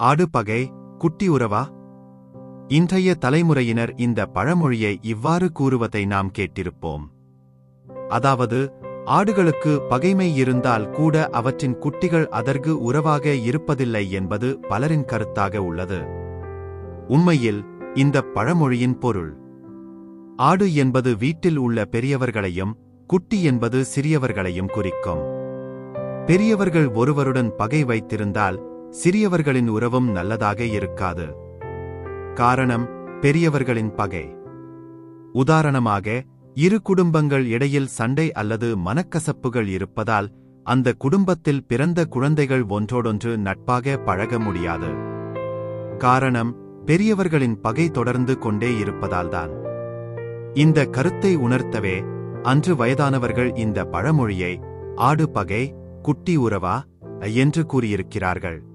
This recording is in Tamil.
ஆடு பகை, குட்டி உறவா? இன்றைய தலைமுறையினர் இந்த பழமொழியை இவ்வாறு கூறுவதை நாம் கேட்டிருப்போம். அதாவது, ஆடுகளுக்கு பகைமை இருந்தால் கூட அவற்றின் குட்டிகள் அதற்கு உறவாக இருப்பதில்லை என்பது பலரின் கருத்தாக உள்ளது. உண்மையில் இந்த பழமொழியின் பொருள், ஆடு என்பது வீட்டில் உள்ள பெரியவர்களையும், குட்டி என்பது சிறியவர்களையும் குறிக்கும். பெரியவர்கள் ஒருவருடன் பகை வைத்திருந்தால் சிறியவர்களின் உறவும் நல்லதாக இருக்காது. காரணம், பெரியவர்களின் பகை. உதாரணமாக, இரு குடும்பங்கள் இடையில் சண்டை அல்லது மனக்கசப்புகள் இருப்பதால் அந்த குடும்பத்தில் பிறந்த குழந்தைகள் ஒன்றோடொன்று நட்பாக பழக முடியாது. காரணம், பெரியவர்களின் பகை தொடர்ந்து கொண்டே இருப்பதால்தான். இந்த கருத்தை உணர்த்தவே அன்று வயதானவர்கள் இந்த பழமொழியை ஆடு பகை, குட்டி உறவா என்று கூறியிருக்கிறார்கள்.